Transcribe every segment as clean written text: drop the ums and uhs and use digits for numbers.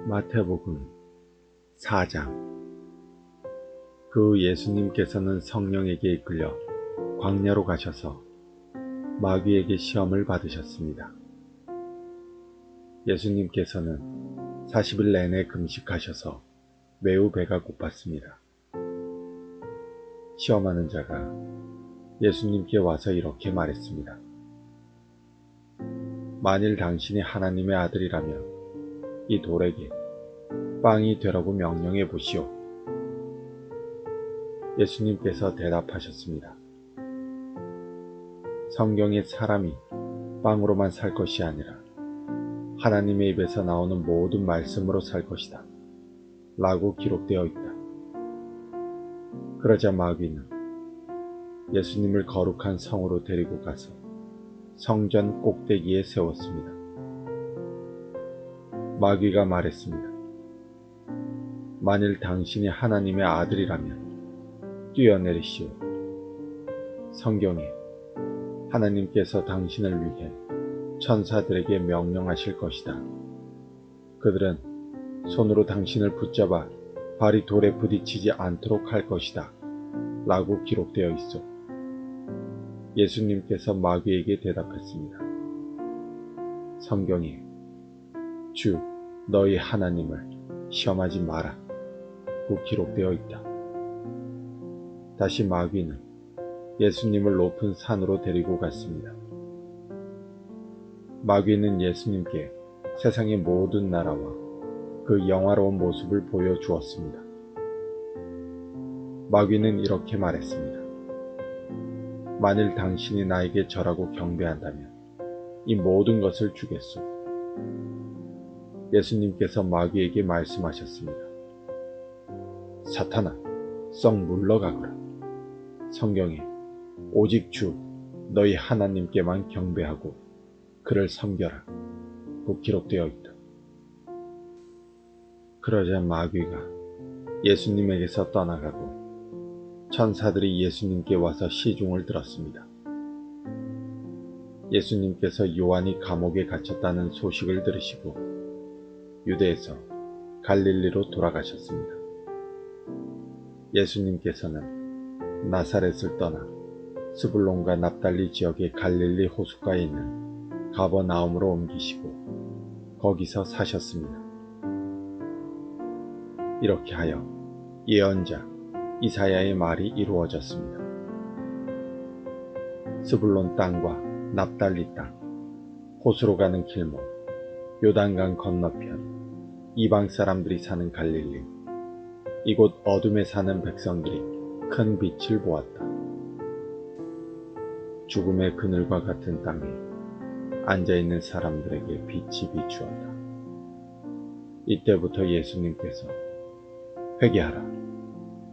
마태복음 4장. 그 예수님께서는 성령에게 이끌려 광야로 가셔서 마귀에게 시험을 받으셨습니다. 예수님께서는 40일 내내 금식하셔서 매우 배가 고팠습니다. 시험하는 자가 예수님께 와서 이렇게 말했습니다. 만일 당신이 하나님의 아들이라면 이 돌에게 빵이 되라고 명령해 보시오. 예수님께서 대답하셨습니다. 성경에 사람이 빵으로만 살 것이 아니라 하나님의 입에서 나오는 모든 말씀으로 살 것이다 라고 기록되어 있다. 그러자 마귀는 예수님을 거룩한 성으로 데리고 가서 성전 꼭대기에 세웠습니다. 마귀가 말했습니다. 만일 당신이 하나님의 아들이라면 뛰어내리시오. 성경에 하나님께서 당신을 위해 천사들에게 명령하실 것이다. 그들은 손으로 당신을 붙잡아 발이 돌에 부딪히지 않도록 할 것이다 라고 기록되어 있어. 예수님께서 마귀에게 대답했습니다. 성경에 주 너희 하나님을 시험하지 마라 고 기록되어 있다. 다시 마귀는 예수님을 높은 산으로 데리고 갔습니다. 마귀는 예수님께 세상의 모든 나라와 그 영화로운 모습을 보여주었습니다. 마귀는 이렇게 말했습니다. 만일 당신이 나에게 절하고 경배한다면 이 모든 것을 주겠소. 예수님께서 마귀에게 말씀하셨습니다. 사탄아, 썩 물러가거라. 성경에 오직 주 너희 하나님께만 경배하고 그를 섬겨라 고 기록되어 있다. 그러자 마귀가 예수님에게서 떠나가고 천사들이 예수님께 와서 시중을 들었습니다. 예수님께서 요한이 감옥에 갇혔다는 소식을 들으시고 유대에서 갈릴리로 돌아가셨습니다. 예수님께서는 나사렛을 떠나 스불론과 납달리 지역의 갈릴리 호숫가에 있는 가버나움으로 옮기시고 거기서 사셨습니다. 이렇게 하여 예언자 이사야의 말이 이루어졌습니다. 스불론 땅과 납달리 땅, 호수로 가는 길목, 요단강 건너편, 이방 사람들이 사는 갈릴리, 이곳 어둠에 사는 백성들이 큰 빛을 보았다. 죽음의 그늘과 같은 땅에 앉아있는 사람들에게 빛이 비추었다. 이때부터 예수님께서 회개하라,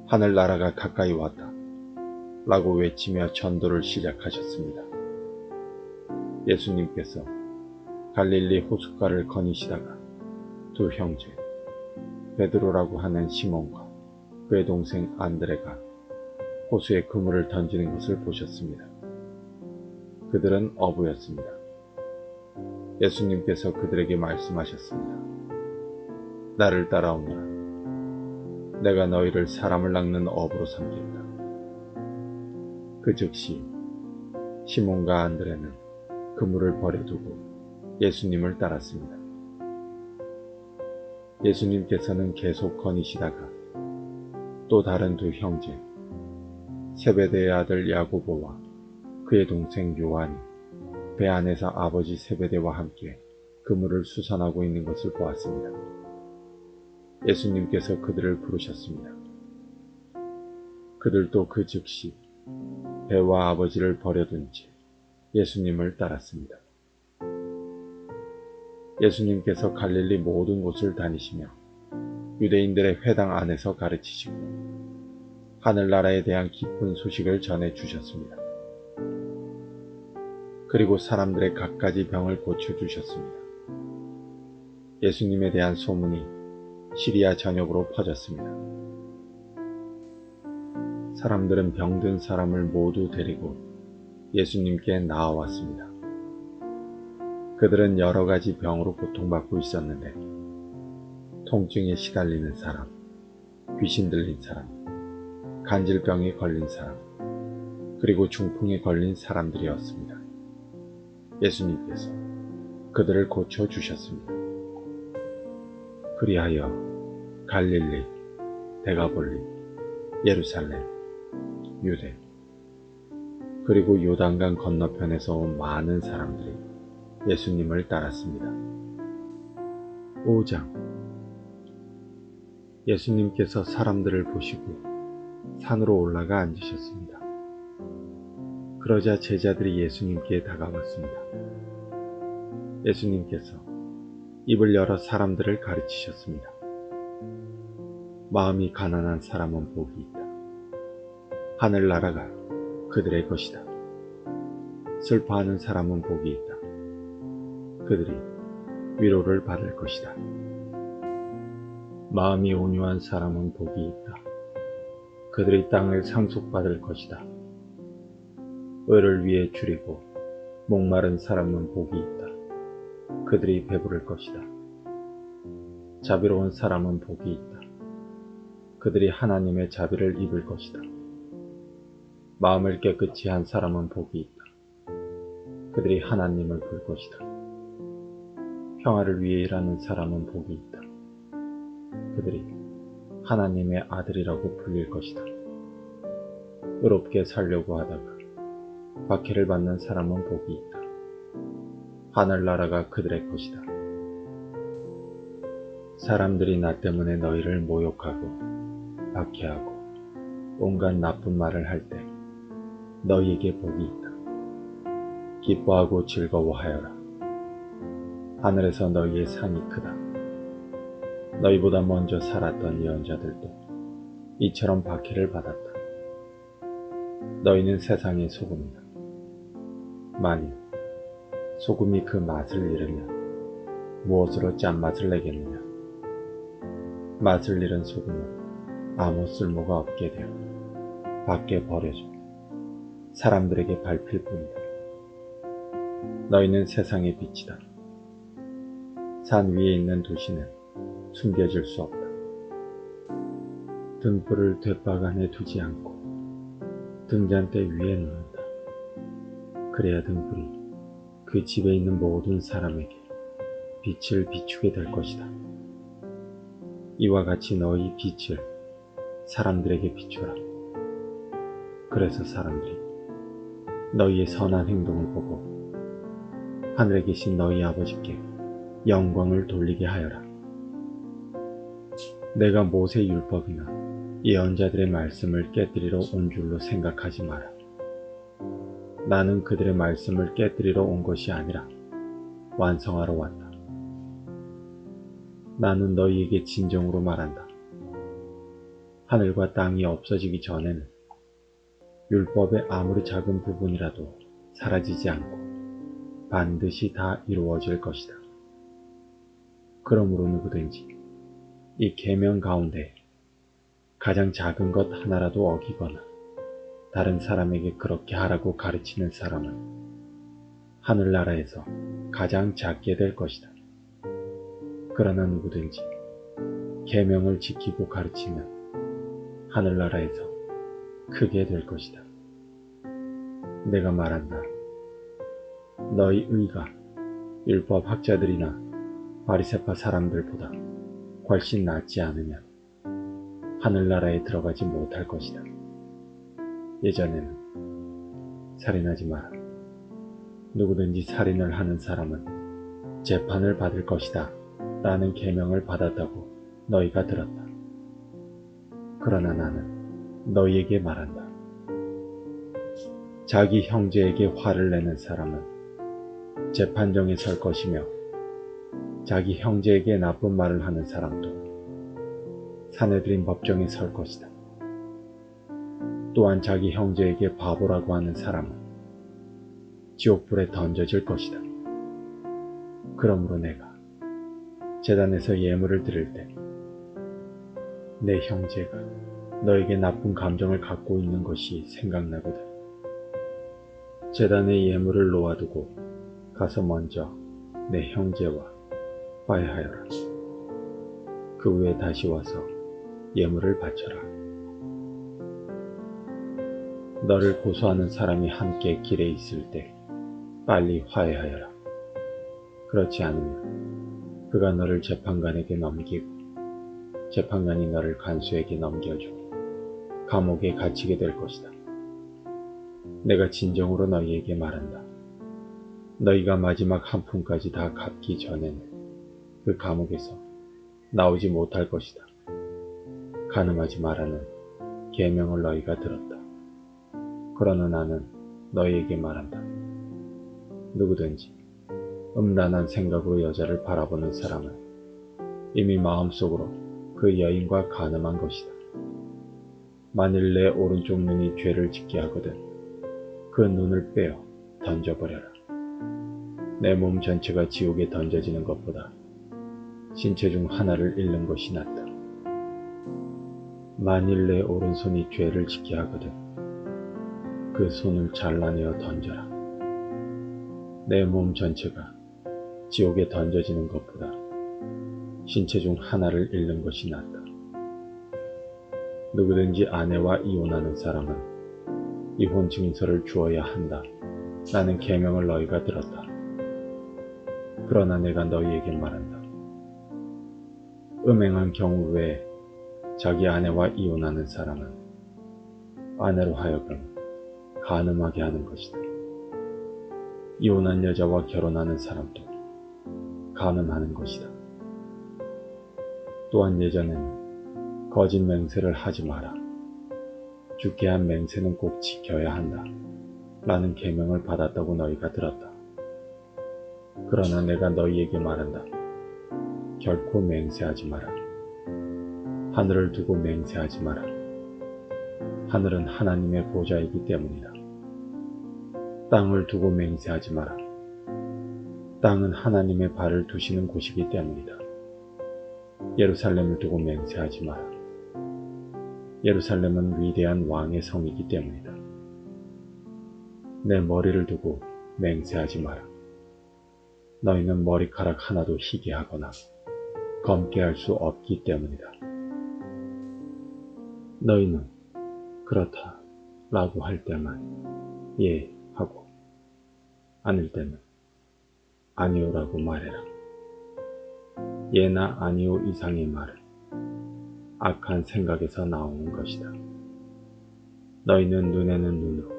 하늘나라가 가까이 왔다 라고 외치며 전도를 시작하셨습니다. 예수님께서 갈릴리 호숫가를 거니시다가 두 형제 베드로라고 하는 시몬과 그의 동생 안드레가 호수에 그물을 던지는 것을 보셨습니다. 그들은 어부였습니다. 예수님께서 그들에게 말씀하셨습니다. 나를 따라오너라. 내가 너희를 사람을 낚는 어부로 삼겠다. 그 즉시 시몬과 안드레는 그물을 버려두고 예수님을 따랐습니다. 예수님께서는 계속 거니시다가 또 다른 두 형제 세베대의 아들 야고보와 그의 동생 요한이 배 안에서 아버지 세베대와 함께 그물을 수선하고 있는 것을 보았습니다. 예수님께서 그들을 부르셨습니다. 그들도 그 즉시 배와 아버지를 버려둔 채 예수님을 따랐습니다. 예수님께서 갈릴리 모든 곳을 다니시며 유대인들의 회당 안에서 가르치시고 하늘나라에 대한 기쁜 소식을 전해 주셨습니다. 그리고 사람들의 갖가지 병을 고쳐주셨습니다. 예수님에 대한 소문이 시리아 전역으로 퍼졌습니다. 사람들은 병든 사람을 모두 데리고 예수님께 나아왔습니다. 그들은 여러 가지 병으로 고통받고 있었는데 통증에 시달리는 사람, 귀신 들린 사람, 간질병에 걸린 사람, 그리고 중풍에 걸린 사람들이었습니다. 예수님께서 그들을 고쳐주셨습니다. 그리하여 갈릴리, 데가볼리, 예루살렘, 유대, 그리고 요단강 건너편에서 온 많은 사람들이 예수님을 따랐습니다. 5장. 예수님께서 사람들을 보시고 산으로 올라가 앉으셨습니다. 그러자 제자들이 예수님께 다가왔습니다. 예수님께서 입을 열어 사람들을 가르치셨습니다. 마음이 가난한 사람은 복이 있다. 하늘나라가 그들의 것이다. 슬퍼하는 사람은 복이 있다. 그들이 위로를 받을 것이다. 마음이 온유한 사람은 복이 있다. 그들이 땅을 상속받을 것이다. 의를 위해 줄이고 목마른 사람은 복이 있다. 그들이 배부를 것이다. 자비로운 사람은 복이 있다. 그들이 하나님의 자비를 입을 것이다. 마음을 깨끗이 한 사람은 복이 있다. 그들이 하나님을 볼 것이다. 평화를 위해 일하는 사람은 복이 있다. 그들이 하나님의 아들이라고 불릴 것이다. 의롭게 살려고 하다가 박해를 받는 사람은 복이 있다. 하늘나라가 그들의 것이다. 사람들이 나 때문에 너희를 모욕하고 박해하고 온갖 나쁜 말을 할 때 너희에게 복이 있다. 기뻐하고 즐거워하여라. 하늘에서 너희의 상이 크다. 너희보다 먼저 살았던 예언자들도 이처럼 박해를 받았다. 너희는 세상의 소금이다. 만일 소금이 그 맛을 잃으면 무엇으로 짠맛을 내겠느냐? 맛을 잃은 소금은 아무 쓸모가 없게 되어 밖에 버려져 사람들에게 밟힐 뿐이다. 너희는 세상의 빛이다. 산 위에 있는 도시는 숨겨질 수 없다. 등불을 돛박 안에 두지 않고 등잔대 위에 놓는다. 그래야 등불이 그 집에 있는 모든 사람에게 빛을 비추게 될 것이다. 이와 같이 너희 빛을 사람들에게 비춰라. 그래서 사람들이 너희의 선한 행동을 보고 하늘에 계신 너희 아버지께 영광을 돌리게 하여라. 내가 모세 율법이나 예언자들의 말씀을 깨뜨리러 온 줄로 생각하지 마라. 나는 그들의 말씀을 깨뜨리러 온 것이 아니라 완성하러 왔다. 나는 너희에게 진정으로 말한다. 하늘과 땅이 없어지기 전에는 율법의 아무리 작은 부분이라도 사라지지 않고 반드시 다 이루어질 것이다. 그러므로 누구든지 이 계명 가운데 가장 작은 것 하나라도 어기거나 다른 사람에게 그렇게 하라고 가르치는 사람은 하늘나라에서 가장 작게 될 것이다. 그러나 누구든지 계명을 지키고 가르치면 하늘나라에서 크게 될 것이다. 내가 말한다. 너희 의가 율법 학자들이나 바리새파 사람들보다 훨씬 낫지 않으면 하늘나라에 들어가지 못할 것이다. 예전에는 살인하지 마라. 누구든지 살인을 하는 사람은 재판을 받을 것이다 라는 계명을 받았다고 너희가 들었다. 그러나 나는 너희에게 말한다. 자기 형제에게 화를 내는 사람은 재판정에 설 것이며 자기 형제에게 나쁜 말을 하는 사람도 사내들인 법정에 설 것이다. 또한 자기 형제에게 바보라고 하는 사람은 지옥불에 던져질 것이다. 그러므로 내가 제단에서 예물을 드릴 때 내 형제가 너에게 나쁜 감정을 갖고 있는 것이 생각나거든. 제단에 예물을 놓아두고 가서 먼저 내 형제와 화해하여라. 그 후에 다시 와서 예물을 바쳐라. 너를 고소하는 사람이 함께 길에 있을 때 빨리 화해하여라. 그렇지 않으면 그가 너를 재판관에게 넘기고 재판관이 너를 간수에게 넘겨줘 감옥에 갇히게 될 것이다. 내가 진정으로 너희에게 말한다. 너희가 마지막 한 푼까지 다 갚기 전에는 그 감옥에서 나오지 못할 것이다. 간음하지 말라는 계명을 너희가 들었다. 그러나 나는 너희에게 말한다. 누구든지 음란한 생각으로 여자를 바라보는 사람은 이미 마음속으로 그 여인과 간음한 것이다. 만일 내 오른쪽 눈이 죄를 짓게 하거든 그 눈을 빼어 던져버려라. 내 몸 전체가 지옥에 던져지는 것보다 신체 중 하나를 잃는 것이 낫다. 만일 내 오른손이 죄를 짓게 하거든 그 손을 잘라내어 던져라. 내 몸 전체가 지옥에 던져지는 것보다 신체 중 하나를 잃는 것이 낫다. 누구든지 아내와 이혼하는 사람은 이혼 증서를 주어야 한다. 라는 계명을 너희가 들었다. 그러나 내가 너희에게 말한다. 음행한 경우 외에 자기 아내와 이혼하는 사람은 아내로 하여금 간음하게 하는 것이다. 이혼한 여자와 결혼하는 사람도 간음하는 것이다. 또한 예전에는 거짓 맹세를 하지 마라. 주께 한 맹세는 꼭 지켜야 한다. 라는 계명을 받았다고 너희가 들었다. 그러나 내가 너희에게 말한다. 결코 맹세하지 마라. 하늘을 두고 맹세하지 마라. 하늘은 하나님의 보좌이기 때문이다. 땅을 두고 맹세하지 마라. 땅은 하나님의 발을 두시는 곳이기 때문이다. 예루살렘을 두고 맹세하지 마라. 예루살렘은 위대한 왕의 성이기 때문이다. 내 머리를 두고 맹세하지 마라. 너희는 머리카락 하나도 희게 하거나 검게 할 수 없기 때문이다. 너희는 그렇다 라고 할 때만 예 하고 아닐 때는 아니요 라고 말해라. 예나 아니요 이상의 말은 악한 생각에서 나오는 것이다. 너희는 눈에는 눈으로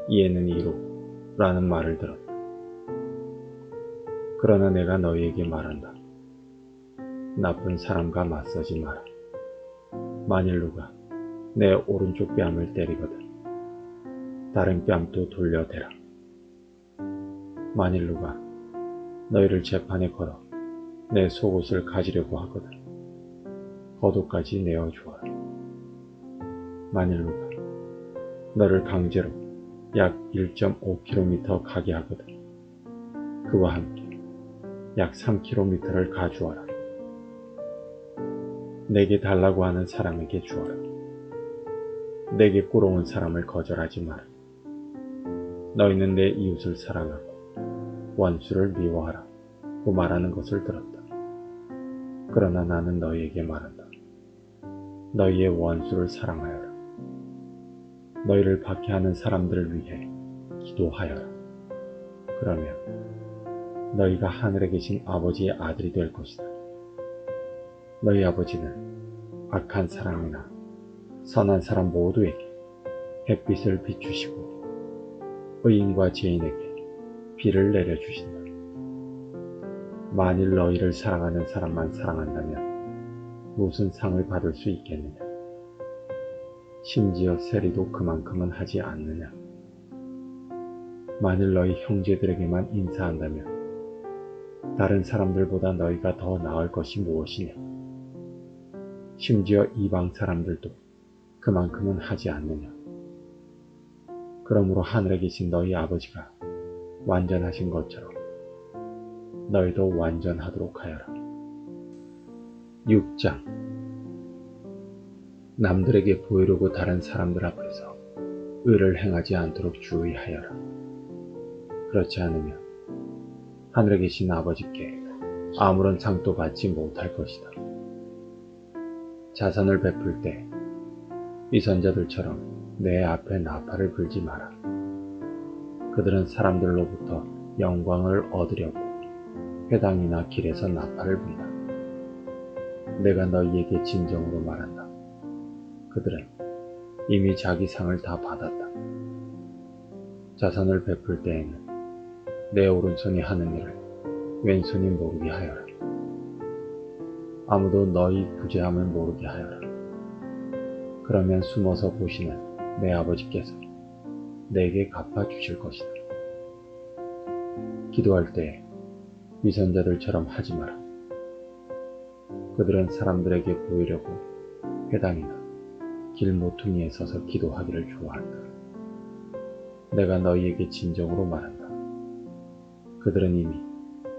이에는 이로 라는 말을 들었다. 그러나 내가 너희에게 말한다. 나쁜 사람과 맞서지 마라. 만일 누가 내 오른쪽 뺨을 때리거든 다른 뺨도 돌려대라. 만일 누가 너희를 재판에 걸어 내 속옷을 가지려고 하거든 겉옷까지 내어주어라. 만일 누가 너를 강제로 약 1.5km 가게 하거든 그와 함께 약 3km를 가주어라. 내게 달라고 하는 사람에게 주어라. 내게 꾸러운 사람을 거절하지 마라. 너희는 내 이웃을 사랑하고 원수를 미워하라 고 말하는 것을 들었다. 그러나 나는 너희에게 말한다. 너희의 원수를 사랑하여라. 너희를 박해하는 사람들을 위해 기도하여라. 그러면 너희가 하늘에 계신 아버지의 아들이 될 것이다. 너희 아버지는 악한 사람이나 선한 사람 모두에게 햇빛을 비추시고 의인과 죄인에게 비를 내려주신다. 만일 너희를 사랑하는 사람만 사랑한다면 무슨 상을 받을 수 있겠느냐? 심지어 세리도 그만큼은 하지 않느냐? 만일 너희 형제들에게만 인사한다면 다른 사람들보다 너희가 더 나을 것이 무엇이냐? 심지어 이방 사람들도 그만큼은 하지 않느냐? 그러므로 하늘에 계신 너희 아버지가 완전하신 것처럼 너희도 완전하도록 하여라. 6장 남들에게 보이려고 다른 사람들 앞에서 의를 행하지 않도록 주의하여라. 그렇지 않으면 하늘에 계신 아버지께 아무런 상도 받지 못할 것이다. 자선을 베풀 때 위선자들처럼 내 앞에 나팔을 불지 마라. 그들은 사람들로부터 영광을 얻으려고 회당이나 길에서 나팔을 분다. 내가 너희에게 진정으로 말한다. 그들은 이미 자기 상을 다 받았다. 자선을 베풀 때에는 내 오른손이 하는 일을 왼손이 모르게 하여라. 아무도 너희 부재함을 모르게 하여라. 그러면 숨어서 보시는 내 아버지께서 내게 갚아주실 것이다. 기도할 때 위선자들처럼 하지 마라. 그들은 사람들에게 보이려고 회당이나 길 모퉁이에 서서 기도하기를 좋아한다. 내가 너희에게 진정으로 말한다. 그들은 이미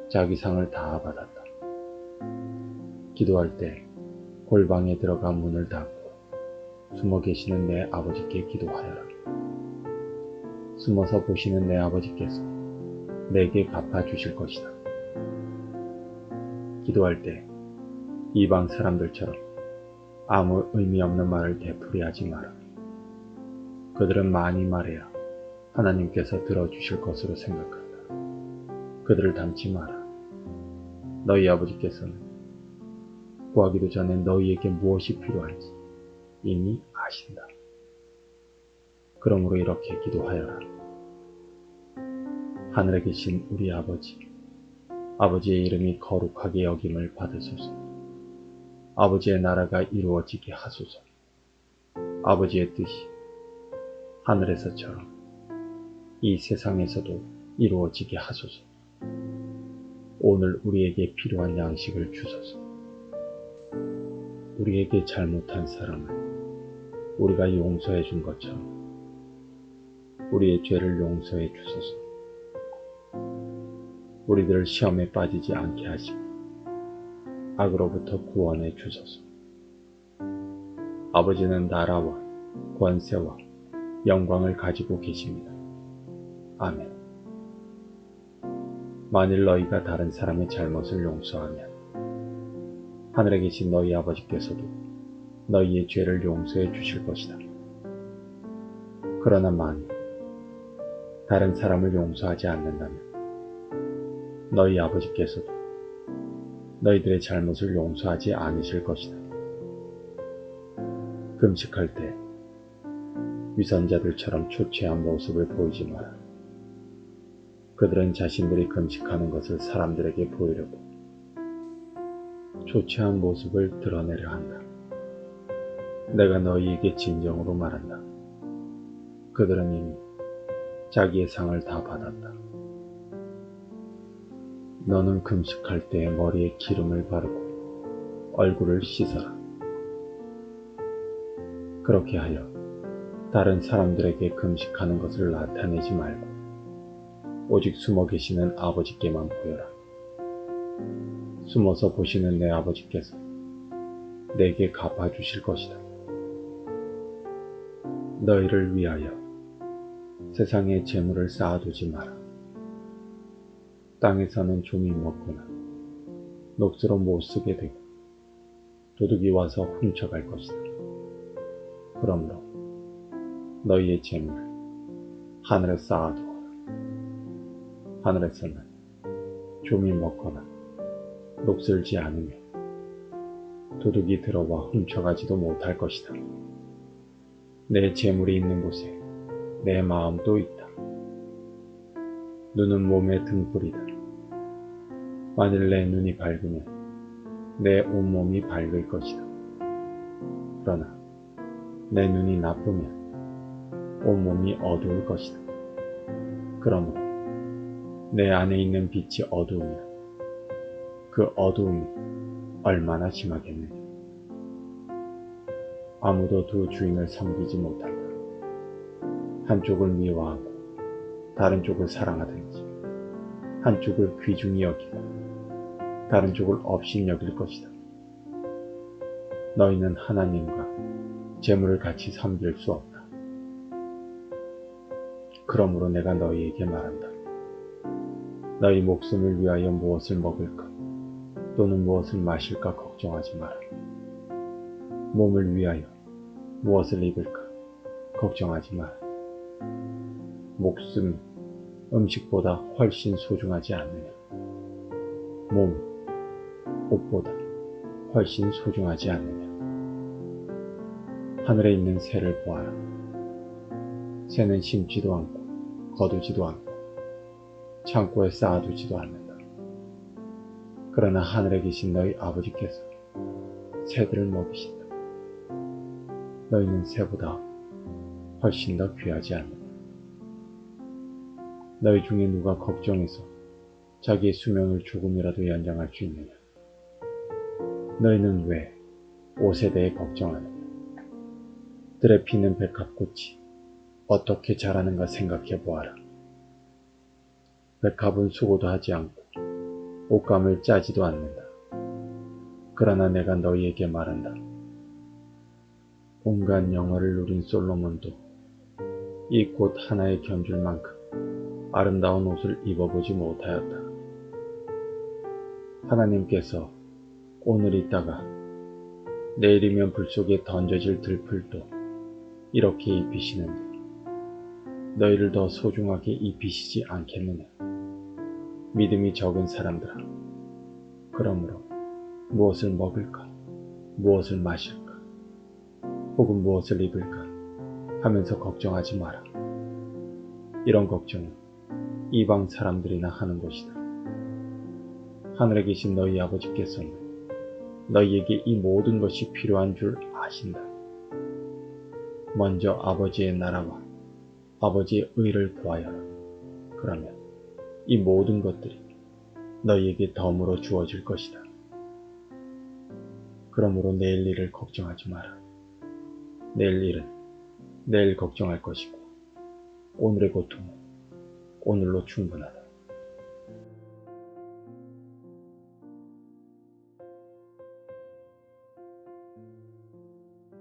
자기 상을 다 받았다. 기도할 때 골방에 들어가 문을 닫고 숨어 계시는 내 아버지께 기도하여라. 숨어서 보시는 내 아버지께서 내게 갚아주실 것이다. 기도할 때 이방 사람들처럼 아무 의미 없는 말을 되풀이하지 마라. 그들은 많이 말해야 하나님께서 들어주실 것으로 생각한다. 그들을 닮지 마라. 너희 아버지께서는 구하기도 전에 너희에게 무엇이 필요한지 이미 아신다. 그러므로 이렇게 기도하여라. 하늘에 계신 우리 아버지, 아버지의 이름이 거룩하게 여김을 받으소서. 아버지의 나라가 이루어지게 하소서. 아버지의 뜻이 하늘에서처럼 이 세상에서도 이루어지게 하소서. 오늘 우리에게 필요한 양식을 주소서. 우리에게 잘못한 사람을 우리가 용서해 준 것처럼 우리의 죄를 용서해 주소서. 우리들을 시험에 빠지지 않게 하시고 악으로부터 구원해 주소서. 아버지는 나라와 권세와 영광을 가지고 계십니다. 아멘. 만일 너희가 다른 사람의 잘못을 용서하면 하늘에 계신 너희 아버지께서도 너희의 죄를 용서해 주실 것이다. 그러나 만일 다른 사람을 용서하지 않는다면 너희 아버지께서도 너희들의 잘못을 용서하지 않으실 것이다. 금식할 때 위선자들처럼 초췌한 모습을 보이지 마라. 그들은 자신들이 금식하는 것을 사람들에게 보이려고 초췌한 모습을 드러내려 한다. 내가 너희에게 진정으로 말한다. 그들은 이미 자기의 상을 다 받았다. 너는 금식할 때 머리에 기름을 바르고 얼굴을 씻어라. 그렇게 하여 다른 사람들에게 금식하는 것을 나타내지 말고 오직 숨어 계시는 아버지께만 보여라. 숨어서 보시는 내 아버지께서 내게 갚아주실 것이다. 너희를 위하여 세상에 재물을 쌓아두지 마라. 땅에서는 좀이 먹거나 녹수로 못 쓰게 되고 도둑이 와서 훔쳐갈 것이다. 그러므로 너희의 재물을 하늘에 쌓아두어라. 하늘에서는 좀이 먹거나 녹슬지 않으며 도둑이 들어와 훔쳐가지도 못할 것이다. 내 재물이 있는 곳에 내 마음도 있다. 눈은 몸의 등불이다. 만일 내 눈이 밝으면 내 온몸이 밝을 것이다. 그러나 내 눈이 나쁘면 온몸이 어두울 것이다. 그러므로 내 안에 있는 빛이 어두우면 그 어두움이 얼마나 심하겠느냐. 아무도 두 주인을 섬기지 못한다. 한쪽을 미워하고 다른 쪽을 사랑하든지 한쪽을 귀중히 여기고 다른 쪽을 업신 여길 것이다. 너희는 하나님과 재물을 같이 섬길 수 없다. 그러므로 내가 너희에게 말한다. 너희 목숨을 위하여 무엇을 먹을까 또는 무엇을 마실까 걱정하지 마라. 몸을 위하여 무엇을 입을까 걱정하지 마라. 목숨이 음식보다 훨씬 소중하지 않느냐. 몸, 옷보다 훨씬 소중하지 않느냐. 하늘에 있는 새를 보아라. 새는 심지도 않고 거두지도 않고 창고에 쌓아두지도 않는다. 그러나 하늘에 계신 너희 아버지께서 새들을 먹이신다. 너희는 새보다 훨씬 더 귀하지 않느냐. 너희 중에 누가 걱정해서 자기의 수명을 조금이라도 연장할 수 있느냐. 너희는 왜 옷에 대해 걱정하느냐. 들에 피는 백합꽃이 어떻게 자라는가 생각해 보아라. 백합은 수고도 하지 않고 옷감을 짜지도 않는다. 그러나 내가 너희에게 말한다. 온갖 영화를 누린 솔로몬도 이 꽃 하나에 견줄 만큼 아름다운 옷을 입어보지 못하였다. 하나님께서 오늘 있다가 내일이면 불 속에 던져질 들풀도 이렇게 입히시는데 너희를 더 소중하게 입히시지 않겠느냐. 믿음이 적은 사람들아, 그러므로 무엇을 먹을까, 무엇을 마실까, 혹은 무엇을 입을까 하면서 걱정하지 마라. 이런 걱정은 이방 사람들이나 하는 것이다. 하늘에 계신 너희 아버지께서는 너희에게 이 모든 것이 필요한 줄 아신다. 먼저 아버지의 나라와 아버지의 의를 구하여라. 그러면 이 모든 것들이 너희에게 덤으로 주어질 것이다. 그러므로 내일 일을 걱정하지 마라. 내일 일은 내일 걱정할 것이고 오늘의 고통은 오늘로 충분하다.